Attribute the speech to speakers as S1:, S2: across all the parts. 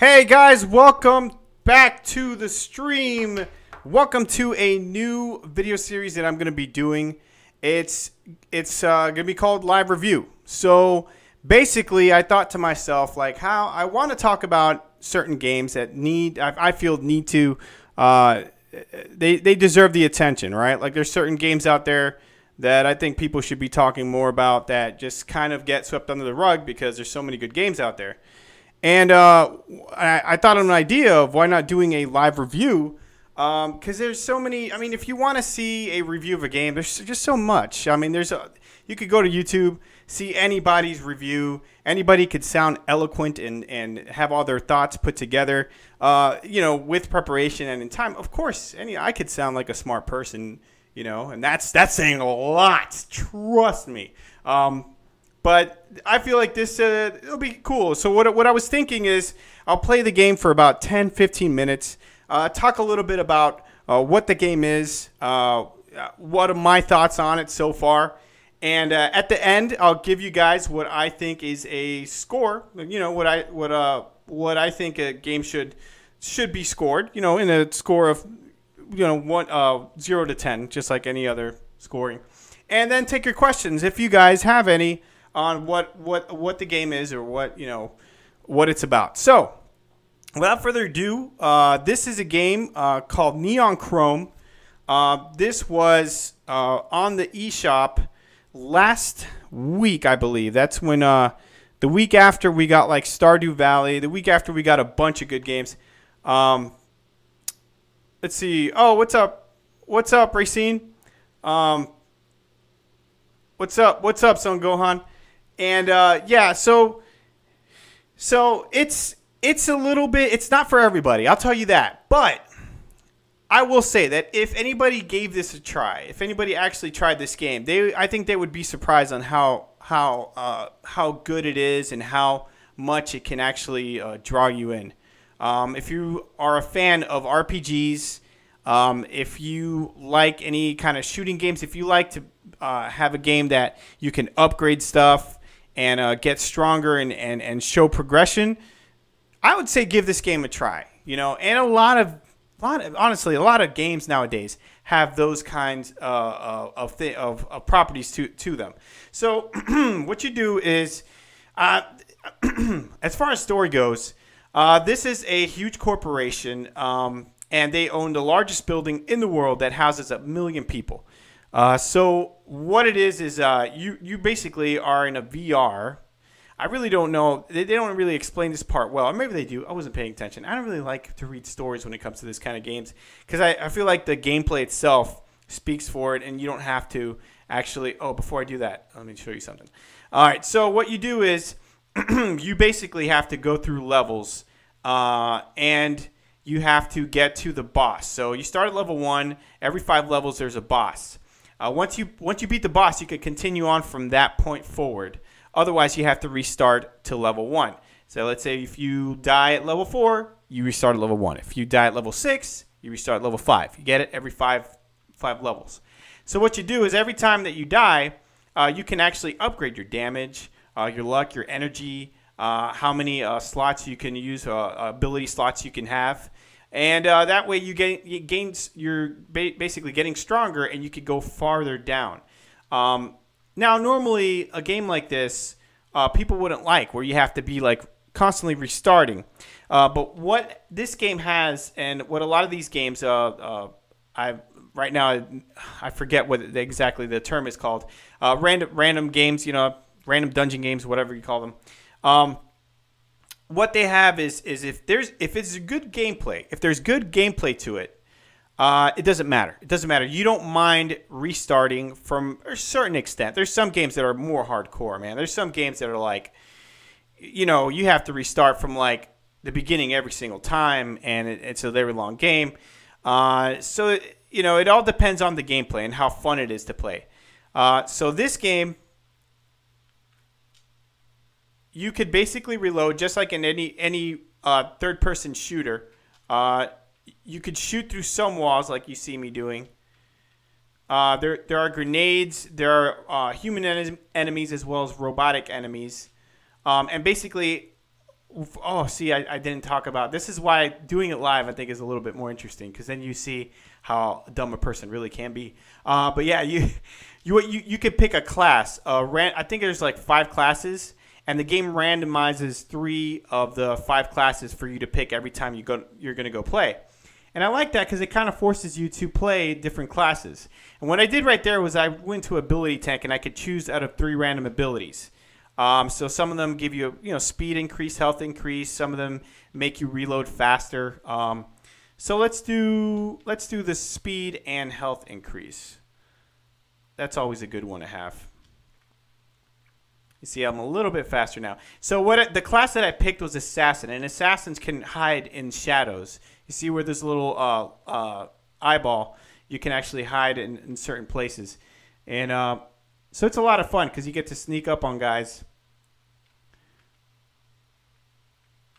S1: Hey guys, welcome back to the stream. Welcome to a new video series that I'm going to be doing. It's going to be called Live Review. So basically, I thought to myself, like, how I want to talk about certain games that I feel need to, they deserve the attention, right? Like, there's certain games out there that I think people should be talking more about that just kind of get swept under the rug because there's so many good games out there. And I thought of an idea of why not doing a live review, because there's so many. I mean, if you want to see a review of a game, there's just so much. I mean, you could go to YouTube, see anybody's review. Anybody could sound eloquent and have all their thoughts put together, with preparation and in time. Of course, I could sound like a smart person, and that's saying a lot. Trust me. But I feel like this it'll be cool. So what I was thinking is I'll play the game for about 10, 15 minutes, talk a little bit about what the game is, what are my thoughts on it so far. And at the end, I'll give you guys what I think is a score, what I think a game should be scored, in a score of 0 to 10, just like any other scoring. And then take your questions if you guys have any on what the game is or what it's about. So, without further ado, this is a game called Neon Chrome. This was on the eShop last week, I believe. That's when the week after we got like Stardew Valley. The week after we got a bunch of good games. Let's see. Oh, what's up? What's up, Racine? What's up, Son Gohan? And so it's a little bit. It's not for everybody. I'll tell you that. But I will say that if anybody gave this a try, if anybody actually tried this game, I think they would be surprised on how good it is and how much it can actually draw you in. If you are a fan of RPGs, if you like any kind of shooting games, if you like to have a game that you can upgrade stuff and get stronger and show progression, I would say give this game a try. And honestly, a lot of games nowadays have those kinds of properties to them. So what you do is, as far as story goes, this is a huge corporation, and they own the largest building in the world that houses 1 million people. So what it is you basically are in a VR. I really don't know. They don't really explain this part well. Or maybe they do. I wasn't paying attention. I don't really like to read stories when it comes to this kind of games because I feel like the gameplay itself speaks for it, and you don't have to actually. Oh, before I do that, let me show you something. All right. So what you do is you basically have to go through levels, and you have to get to the boss. So you start at level 1. Every 5 levels, there's a boss. Once you beat the boss, you can continue on from that point forward. Otherwise, you have to restart to level 1. So let's say if you die at level 4, you restart at level 1. If you die at level 6, you restart at level 5. You get it? Every five levels. So what you do is every time that you die, you can actually upgrade your damage, your luck, your energy, how many slots you can use, ability slots you can have. And that way you're basically getting stronger, and you could go farther down. Now, normally, a game like this, people wouldn't like, where you have to be like constantly restarting. But what this game has, and what a lot of these games, right now I forget what exactly the term is called, random games, random dungeon games, whatever you call them. What they have is if it's a good gameplay, if there's good gameplay to it, it doesn't matter. It doesn't matter. You don't mind restarting from a certain extent. There's some games that are more hardcore, man. There's some games that are like, you have to restart from like the beginning every single time, and it's a very long game. So it all depends on the gameplay and how fun it is to play. So this game, you could basically reload just like in any third-person shooter. You could shoot through some walls like you see me doing. There are grenades. There are human enemies as well as robotic enemies. And basically, Oh, see, I didn't talk about this. Is why doing it live I think is a little bit more interesting because then you see how dumb a person really can be. But yeah, you could pick a class. I think there's like 5 classes, and the game randomizes 3 of the 5 classes for you to pick every time you're going to go play. And I like that because it kind of forces you to play different classes. And what I did right there was I went to ability tank, and I could choose out of 3 random abilities. So some of them give you, speed increase, health increase. Some of them make you reload faster. So let's do the speed and health increase. That's always a good one to have. You see, I'm a little bit faster now. So the class that I picked was assassin, and assassins can hide in shadows. You see where there's a little eyeball, you can actually hide in certain places, and so it's a lot of fun because you get to sneak up on guys.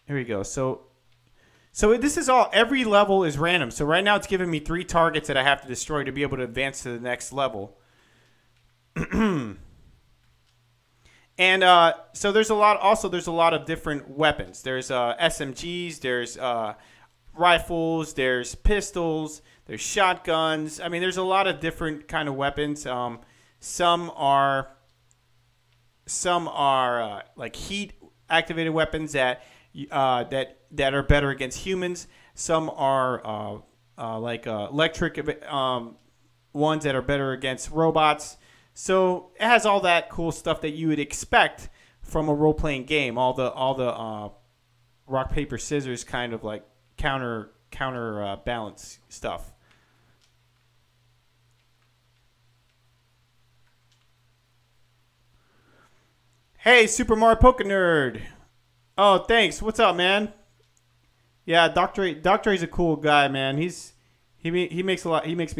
S1: Here we go. So this is every level is random. So right now it's giving me 3 targets that I have to destroy to be able to advance to the next level. And so there's a lot of different weapons. There's SMGs, there's rifles, there's pistols, there's shotguns. I mean, there's a lot of different kind of weapons. Some are like heat activated weapons that are better against humans. Some are like electric ones that are better against robots. So it has all that cool stuff that you would expect from a role-playing game. All the rock paper scissors kind of like counter balance stuff. Hey, Super Mario Poke Nerd. Oh, thanks. What's up, man? Yeah, Dr. A's a cool guy, man. He makes me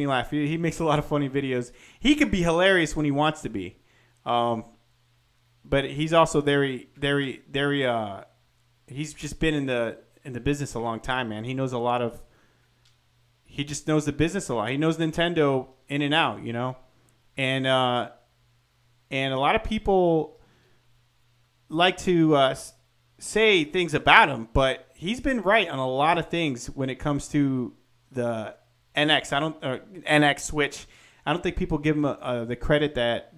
S1: laugh. He makes a lot of funny videos. He could be hilarious when he wants to be, but he's also very. He's just been in the business a long time, man. He knows a lot of. He just knows the business a lot. He knows Nintendo in and out, and a lot of people like to say things about him, but he's been right on a lot of things when it comes to the NX Switch. I don't think people give him the credit that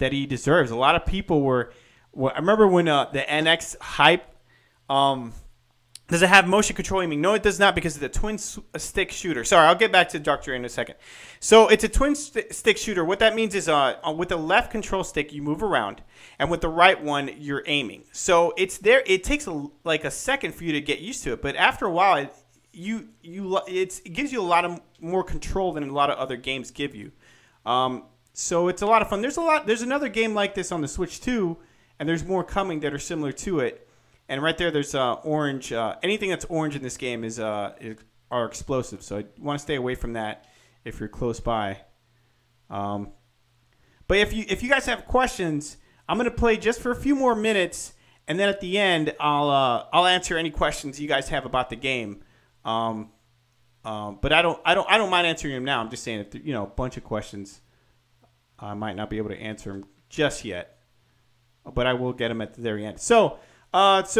S1: he deserves. A lot of people were. I remember when the NX hype. Does it have motion control aiming? No, it does not because it's a twin stick shooter. Sorry, I'll get back to Dr. in a second. So it's a twin stick shooter. What that means is with the left control stick, you move around, and with the right one, you're aiming. So it's there. It takes like a second for you to get used to it, but after a while, it gives you a lot more control than a lot of other games give you. So it's a lot of fun. There's another game like this on the Switch too, and there's more coming that are similar to it. And right there's orange. Anything that's orange in this game are explosives. So I want to stay away from that if you're close by. But if you guys have questions, I'm gonna play just for a few more minutes, and then at the end I'll answer any questions you guys have about the game. But I don't mind answering them now. I'm just saying if a bunch of questions, I might not be able to answer them just yet, but I will get them at the very end. So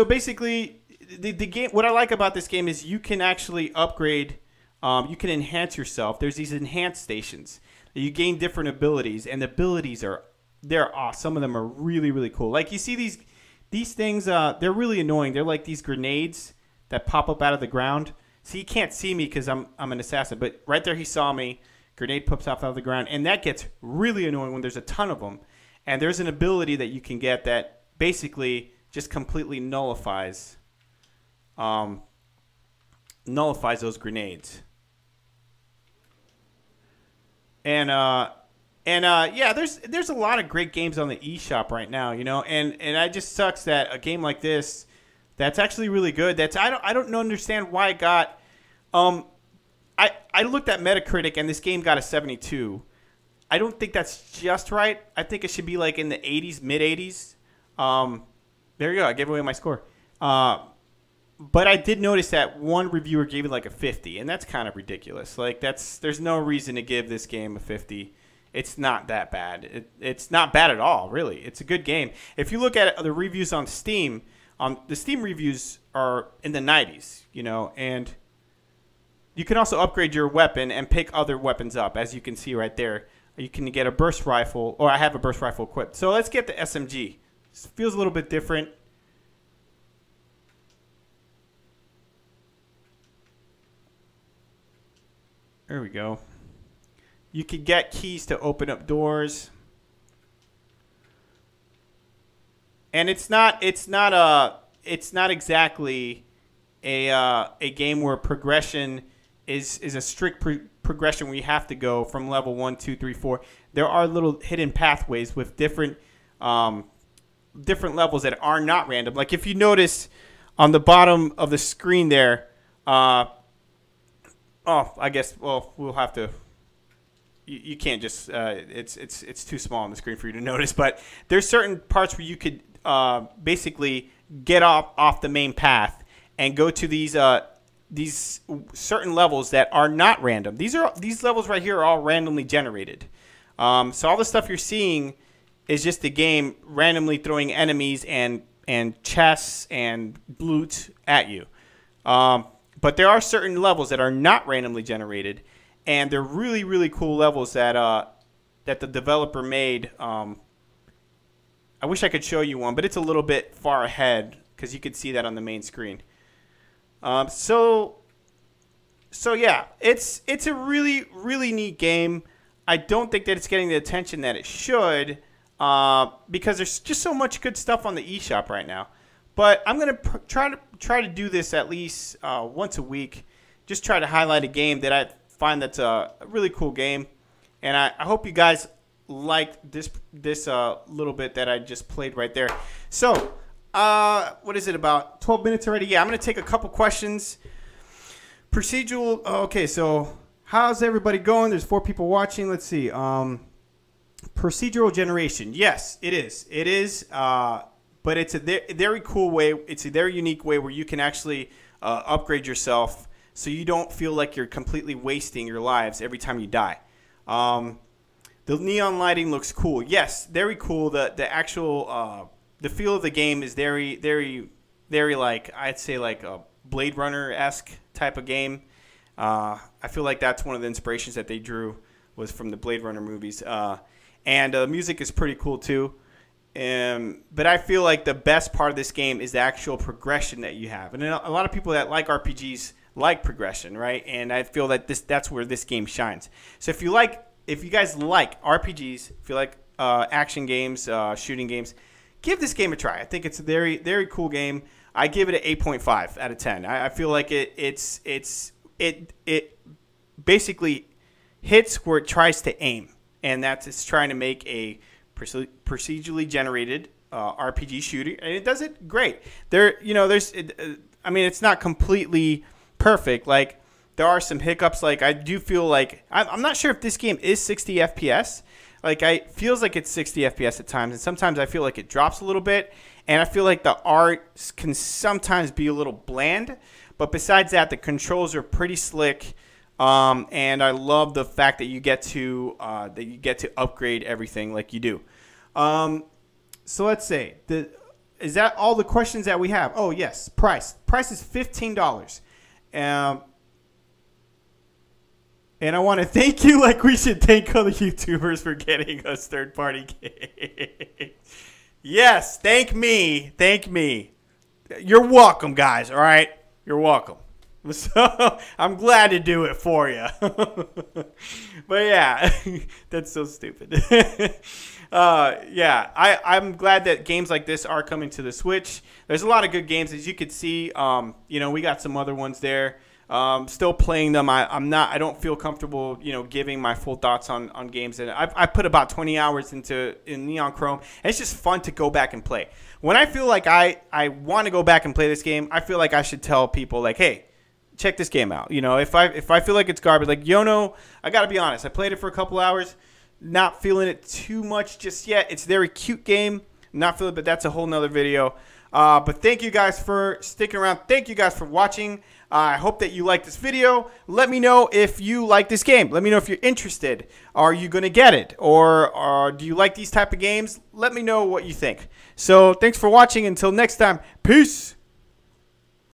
S1: basically, the game. What I like about this game is you can actually upgrade. You can enhance yourself. There's these enhanced stations. You gain different abilities, and the abilities they're awesome. Some of them are really, really cool. Like you see these things. They're really annoying. They're like these grenades that pop up out of the ground. So he can't see me because I'm an assassin. But right there, he saw me. Grenade pops off out of the ground, and that gets really annoying when there's a ton of them. And there's an ability that you can get that basically just completely nullifies those grenades. And yeah, there's a lot of great games on the eShop right now, and it just sucks that a game like this that's actually really good. I don't understand why it got. I looked at Metacritic and this game got a 72. I don't think that's just right. I think it should be like in the 80s, mid 80s. There you go. I gave away my score. But I did notice that one reviewer gave it like a 50, and that's kind of ridiculous. Like there's no reason to give this game a 50. It's not that bad. It's not bad at all, really. It's a good game. If you look at the reviews on Steam, The Steam reviews are in the 90s, you know, and you can also upgrade your weapon and pick other weapons up, as you can see right there. You can get a burst rifle, or I have a burst rifle equipped. So let's get the SMG. It feels a little bit different. There we go. You could get keys to open up doors. And it's not exactly a game where progression is a strict progression where you have to go from level 1, 2, 3, 4. There are little hidden pathways with different levels that are not random. Like if you notice on the bottom of the screen there, I guess we'll have to. You can't just it's too small on the screen for you to notice. But there's certain parts where you could basically get off the main path and go to these certain levels that are not random. These levels right here are all randomly generated. So all the stuff you're seeing is just the game randomly throwing enemies and chests and loot at you. But there are certain levels that are not randomly generated, and they're really, really cool levels that the developer made. I wish I could show you one, but it's a little bit far ahead because you could see that on the main screen. So yeah, it's a really, really neat game. I don't think that it's getting the attention that it should because there's just so much good stuff on the eShop right now. But I'm gonna try to do this at least once a week. Just try to highlight a game that I find that's a really cool game, and I hope you guys liked this little bit that I just played right there. So what is it, about 12 minutes already? Yeah, I'm gonna take a couple questions. Procedural. Okay, so how's everybody going? There's 4 people watching. Let's see. Procedural generation. Yes, it is. It is. But it's a very cool way. It's a very unique way where you can actually upgrade yourself so you don't feel like you're completely wasting your lives every time you die. The neon lighting looks cool. Yes, very cool. The actual the feel of the game is very, very, very like, I'd say like a Blade Runner-esque type of game. I feel like that's one of the inspirations that they drew was from the Blade Runner movies. And the music is pretty cool too. But I feel like the best part of this game is the actual progression that you have. And a lot of people that like RPGs like progression, right? And I feel that that's where this game shines. So if you guys like RPGs, if you like action games, shooting games, give this game a try. I think it's a very, very cool game. I give it an 8.5 out of 10. I feel like it basically hits where it tries to aim, and that's it's trying to make a procedurally generated RPG shooter, and it does it great. I mean, it's not completely perfect. Like, there are some hiccups. Like, I do feel like I'm not sure if this game is 60 FPS. Like, it feels like it's 60 FPS at times, and sometimes I feel like it drops a little bit, and I feel like the art can sometimes be a little bland. But besides that, the controls are pretty slick. And I love the fact that you get to upgrade everything like you do. So let's say is that all the questions that we have? Oh yes, price is $15. And I want to thank you like we should thank other YouTubers for getting us third-party games. Yes, thank me. You're welcome, guys. All right, you're welcome. So I'm glad to do it for you. But yeah, that's so stupid. Yeah, I'm glad that games like this are coming to the Switch. There's a lot of good games, as you could see. We got some other ones there. Still playing them. I don't feel comfortable, giving my full thoughts on games. And I put about 20 hours in Neon Chrome. And it's just fun to go back and play. When I feel like I want to go back and play this game, I feel like I should tell people like, hey, check this game out. If I feel like it's garbage, like Yono, I gotta be honest. I played it for a couple hours, not feeling it too much just yet. It's a very cute game, not feeling, but that's a whole nother video. But thank you guys for sticking around. Thank you guys for watching. I hope that you like this video. Let me know if you like this game. Let me know if you're interested. Are you gonna get it, or do you like these type of games? Let me know what you think. So thanks for watching. Until next time, peace.